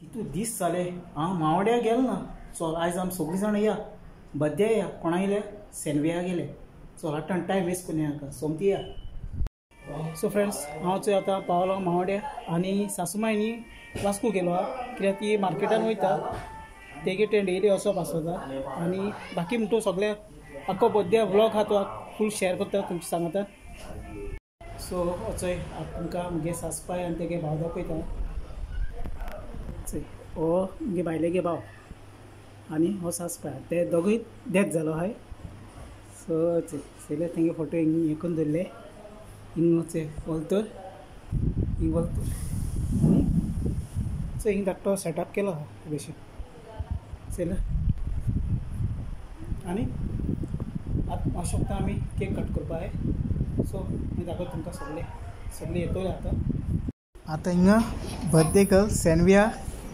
कितू दीस जाले हांव मावड्या गेलो ना. चल आयज आमी सगळीं जाण या बड्डे या. कोणा येयले? सेल्विया गेले. चल आतां टायम वेस्ट करून नाका, सोमती या. सो फ्रेंड्स हांव थंय आतां पावलो मावड्या आनी सासूमाय न्ही वास्को गेलो हा कित्याक ती मार्केटान वयता तेगे ते डेली वचप आसता आनी बाकी म्हणटा सगळे आख्खो बड्डे व्लॉग आहा तो फूल शेअर करता तुमचे सांगता. सो वचय तुमकां म्हगे सासपाय आनी तेगे भाव दाखयता. हो म्हगे बायलेगे भाव आनी हो सासपाय ते दोगूय डेथ जालो हाय. सो चयले तेंगे फोटो हिंग हे करून दवरले हिंग वचे वलतर हिंग वलतर आनी सो हिंग धाकटो सेटअप केलो हा बेशेन चयले. आनी आतां हांव शकता आमी केक कट करपा जाय. सो हांव दाखयता तुमकां सगळीं येतोले आतां हिंगा बर्थडे गर्ल सेल्विया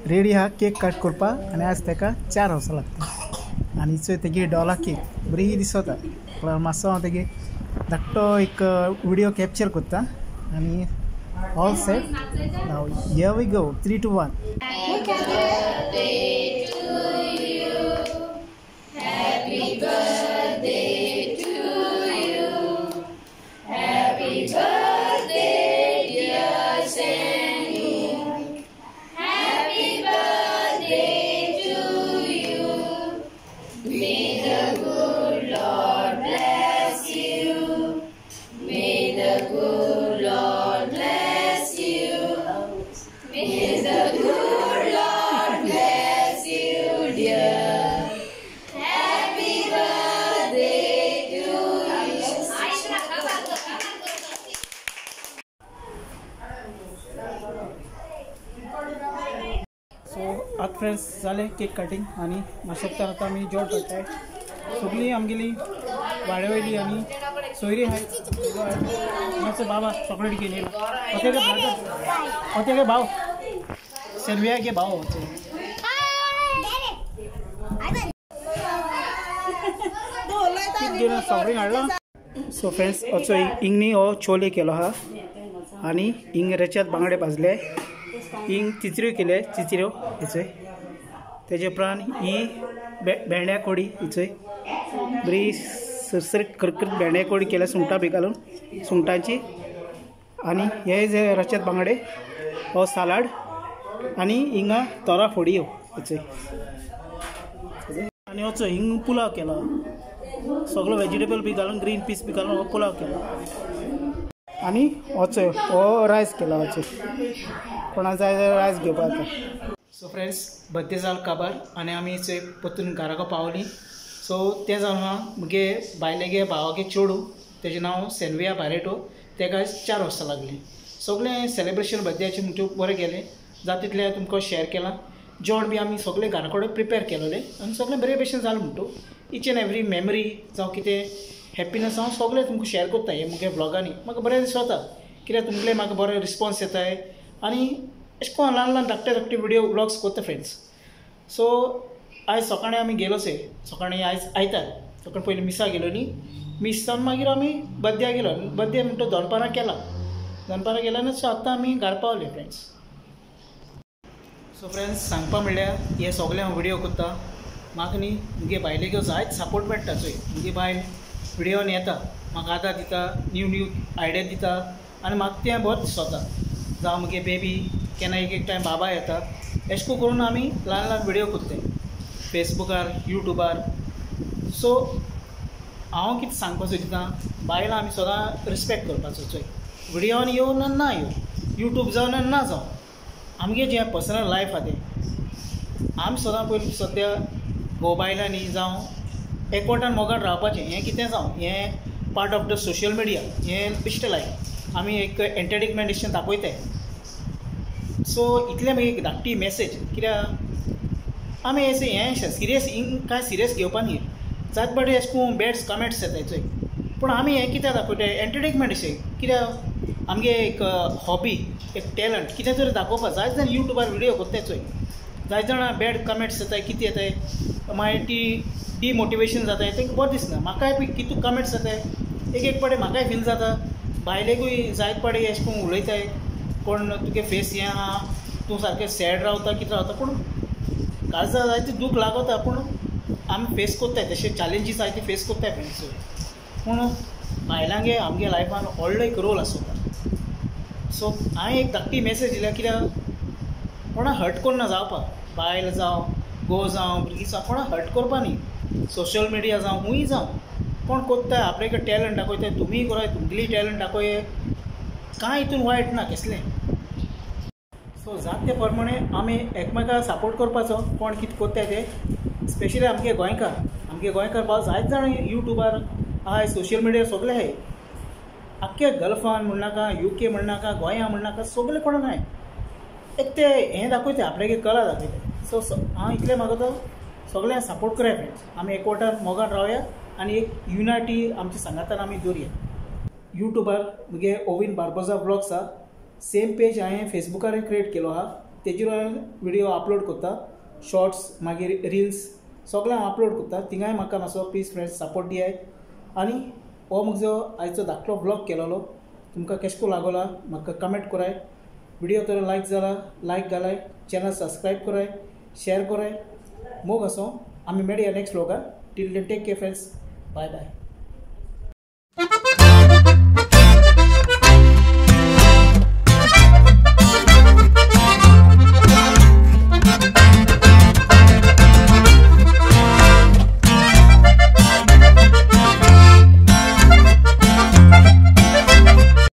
रेडी आहा केक कट करपा आनी आज ताका 4 वर्सां लागता आनी चोय तेगे डॉला केक बरी दिसता. मातसो हांव तेगे धाकटो एक विडियो कॅप्चर करता आनी all set now here we go 3, 2, 1. So आतां फ्रेंड्स जालें केक कटींग आनी मातशें आतां आमी जेवण करताय. सगळीं आमगेली वाड्या वयली आनी सोयरी आहाय. मातसो बाबा चॉकलेट घेवन येयला. ओके भाव सेल्विया गे भाव सगळीं हाडला. सो फ्रेंड्स असो हिंगनी हो छोले केलो आहा आनी हिंग रेच्यात बांगडे भाजले हिंग चिचऱ्यो केले चिचऱ्यो हेचोय तेजे उपरांत ही भेंड्या कोडी हिचोय बरी सरसरीत करकरीत भेंड्या कोडी केल्या सुंगटां बी घालून सुंगटांची आनी हे जे रेच्यात बांगडे हो सालाड आनी हिंगा तोरा फोडी हेचोय आनी होचो हिंग पुलाव केलो सगळो वेजिटेबल बी घालून ग्रीन पीस बी घालून हो पुलाव केलो आनी होचो हो रायस केलो होचो कोणा जाय जाल्यार रायस घेवपा जाता. सो फ्रेंड्स बर्थडे जाल काबार आनी आमी चोय परतून घराको पावली. सो तें जावन हा मुगे बायलेगे भावागे चेडू तेजें नांव सेल्विया बारेटो तेका 4 वर्सां लागलीं. सगळें सेलेब्रेशन बर्थडेचें म्हणचे बरें गेलें जाता तितलें तुमकां शेअर केलां. जेवण बी आमी सगळें घरा कडेन प्रिपेर केलोलें आनी सगळें बरे भशेन जालें म्हणटू इच एंड एवरी मेमरी जावं कितें हॅप्पीनेस हांव सगळें तुमकां शेअर करता हे मुगे ब्लॉगांनी. म्हाका बरें दिसता कित्याक तुमगेले म्हाका बरो रिस्पॉन्स येताय आनी अशें करून ल्हान धाकटे विडियो व्लॉग्स करता फ्रेंड्स. सो आयज सकाळीं आमी गेलोसे सकाळीं आयज आयतार सकाळीं पयलीं मिसा गेलो न्ही मिस जावन मागीर आमी बर्थड्याक गेलो बर्थडे म्हणटा दनपारां केला दनपारां गेलो आनी सो आतां आमी घरा पावले फ्रेंड्स. सो फ्रेंड्स सांगपा म्हणल्यार हे सगळें हांव विडियो करता म्हाका न्ही मुगे बायलेक जायत सपोर्ट मेळटा चोय मुगे बायल विडियोन येता म्हाका आदार दिता न्यू आयडिया दिता आनी म्हाका तें बरें दिसता. जावं मुगे बेबी केन्ना एक टायम बाबा येता अशें करून आमी ल्हान विडियो करताय फेसबुकार युट्यूबार. सो हांव कितें सांगपाक सोदतां बायलां आमी सदां रिस्पेक्ट करपाचो चोय विडियोन येवन ना येवं यूट्यूब जावन ना जावं आमगे जें पर्सनल लायफ आहा तें आमी सदां पयलीं सद्या मोबायलांनी जावं एकवटान मोगान रावपाचें हें कितें जावं हें part of the social media हें बेश्टें लायक आमी एक एंटरटेनमेंटेशन दाखयताय. सो इतलें मागीर एक धाकटी मॅसेज कित्याक आमी अशें हें सिरियस कांय सिरियस घेवपा न्ही जायत पाटी अशें करून बॅड्स कमेंट्स येताय चोय पूण आमी हें कित्याक दाखयताय एंटरटेनमेंट अशें कित्याक आमगे एक हॉबी एक टॅलंट कितें तरी दाखोवपा जायत जाण युट्यूबार विडियो करताय चोय जायत जाणां बॅड कमेंट्स येताय कितें येताय मागीर ती डिमोटिवेशन जाताय तांकां बरें दिसना. म्हाकाय कितू कमेंट्स येताय एक पाटी म्हाकाय फील जाता बायलेकूय जायत पाटी अशें करून उलयताय कोण तुगे फेस हें आहा तूं सारकें सॅड रावता कितें रावता पूण काळजा जायते दूख लागता पूण आमी फेस कोत्ताय तशे चॅलेंजीस आहाय ती फेस कोत्ताय फ्रेंड्स पूण बायलांगे आमगे लायफान व्हडलो एक रोल आसता सो हांवें एक धाकटी मॅसेज दिल्या कित्याक कोणा हर्ट कोन्ना जावपाक बायल जावं घोव जावं भुरगीं जावं कोणा हर्ट करपा न्ही सोशल मिडिया जावं खूंय जावं कोण कोत्ताय आपले टॅलंट दाखयताय तुमीय कराय तुमगेली टॅलंट दाखय कांय हितून वायट ना कसलें सो जात ते प्रमाणे आमी एकमेकाक सपोर्ट करपाचो कोण कितें कोत्ताय ते स्पेशली आमगे गोंयकार बाबा जायत जाण यूट्यूबार आहाय सोशल मिडिया सगळे आहाय आख्खे गल्फान म्हणनाका UK म्हणनाका गोंया म्हणनाका सगळे कोणाक आहाय एक ते हें दाखयताय आपल्यागे कला दाखयताय सो हांव इतलें मागता सगळ्यांक सपोर्ट कराय फ्रेंड्स आमी एकवटान मोगान रावया आनी एक युनायटी आमच्या सांगातान आमी दवरया यूट्यूबार मुगे ओविन बार्बोजा ब्लॉग्स आहा सेम पेज हांवें फेसबुकार क्रिएट केलो आहा तेजेर हांवें व्हिडिओ अपलोड करता शॉर्ट्स मागीर रिल्स सगळें हांव अपलोड करता थिंगाय म्हाका मातसो प्लीज फ्रेंड्स सपोर्ट दियाय आनी हो म्हजो आयचो धाकटो ब्लॉग केलोलो तुमकां केशको लागोला म्हाका कमेंट कराय व्हिडिओ तर लायक जाला लायक घालाय चॅनल सबस्क्रायब कराय शेअर कराय मोग असो आमी मेळया नेक्स्ट ब्लॉगार till then take care friends bye bye